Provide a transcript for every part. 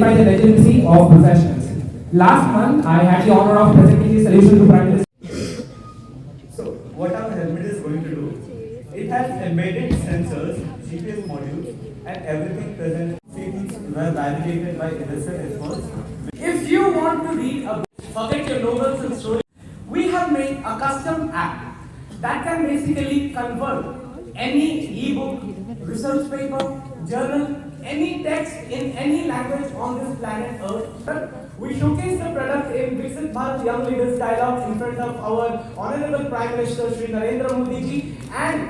verify the legitimacy of professionals. Last month, I had the honor of presenting the solution to Prime Minister. So, what our helmet is going to do, it has embedded sensors, GPS modules, and everything present things were validated by industry experts. If you want to read a book, forget your novels and stories. We have made a custom app that can basically convert any ebook, research paper, journal, any text in any language on this planet Earth. We showcase the product in Viksit Bharat Young Leaders Dialogue in front of our Honorable Prime Minister Shri Narendra Modi ji, and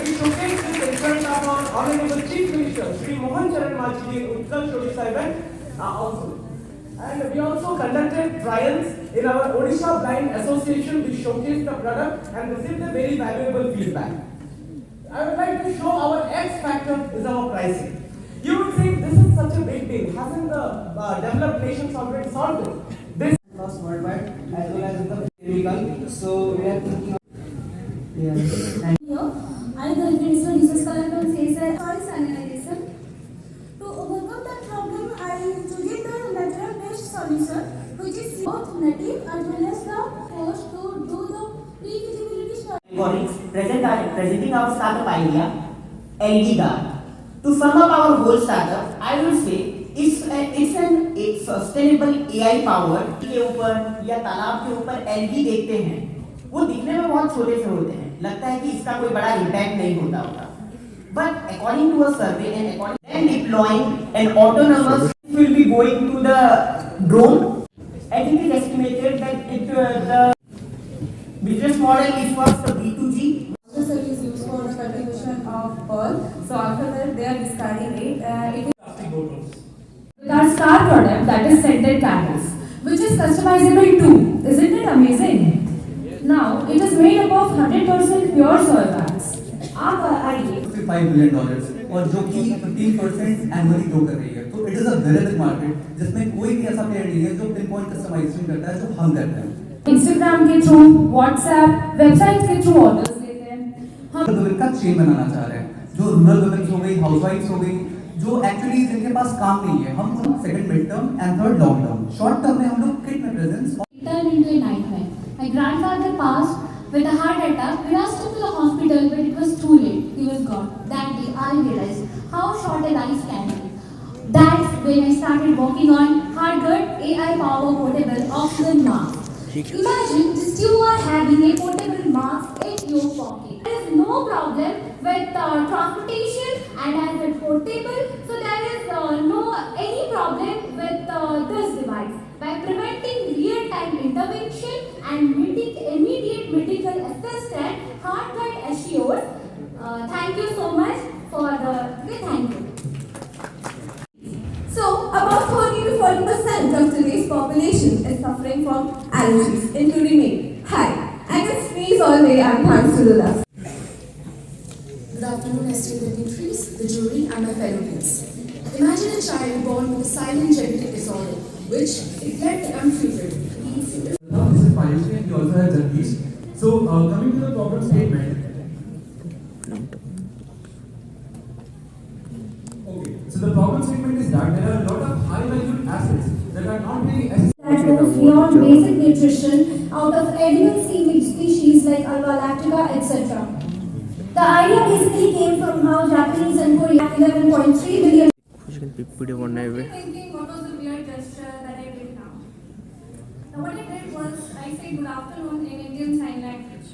we showcase this in front of our Honorable Chief Minister Shri Mohan Charan Majhi ji in Uttar Pradesh event also. And we also conducted trials in our Odisha Blind Association, which showcased the product and received a very valuable feedback. I would like to show our X factor is our pricing. You would think this is such a big deal. Hasn't the developed nations already solved it? This Lost worldwide as well as in the chemical. So we are thinking of and Here, I the Minister Jesus Kalam says that choice analysis. To overcome that problem, I choose the natural-based solution, which is both native as well as the forced to do the pre-feasibility study. Presenting our startup idea, LD Guard. To sum up our whole startup, I would say it's an sustainable AI power के ऊपर या तालाब के ऊपर LD देखते हैं, वो दिखने में बहुत छोटे से होते हैं, लगता है कि इसका कोई बड़ा इम्पैक्ट नहीं होता. But according to a survey and deploying an autonomous will be going to the drone. I think it is estimated that the business model is first B2G. Cell is used for the cultivation of pearl. So after that, they are discarding it. It is plastic bottles. With our star product, that is scented candles, which is customizable too. Isn't it amazing? Now, it is made up of 100% pure soy wax. आप आइए $5 billion और जो कि 15% annually grow कर रही है, तो it is a very big market जिसमें कोई भी ऐसा प्लेयर नहीं है जो पिन पॉइंट कस्टमाइजेशन करता है जो हम करते हैं. इंस्टाग्राम के थ्रू, व्हाट्सएप, वेबसाइट के थ्रू ऑर्डर्स लेते हैं. हम वुमेन का चेन बनाना चाह रहे हैं, जो रूरल वुमेन हो गई, हाउसवाइफ्स हो गई, जो एक्चुअली जिनके पास काम नहीं है. हम second mid term and third long term. Short term में हम लोग किट में presence. Turned into a nightmare. My grandfather passed with a heart attack. We rushed him to the hospital, but it was too late. He was gone. That day, I realized how short a life can be. That's when I started working on HeartGuard AI Power Portable Oxygen Mask. Imagine just you are having a portable mask in your pocket. There is no problem with transportation, and as it's portable, so there is no any problem with this device. By preventing real-time intervention and immediate medical assistance, HeartGuard assures. Thank you so much for the. Thank you. So, about 30 to 40% of today's population is suffering from allergies, including me. Hi, I can sneeze all day and thanks to the dust. Good afternoon, esteemed dignitaries, the jury, and my fellow guests. Imagine a child born with a silent genetic disorder, which, if left untreated, leads to Now this is Payushi and we also have Jagdish. So coming to the problem statement. Okay, so the problem statement is that there are a lot of high valued assets that are not really That goes beyond basic nutrition out of edible seaweed species like Alba lactica, etc. The idea basically came from how Japanese and Korean 11.3 billion. Thinking what was the weird gesture that I did now? Now what I did was I said good afternoon in Indian Sign Language.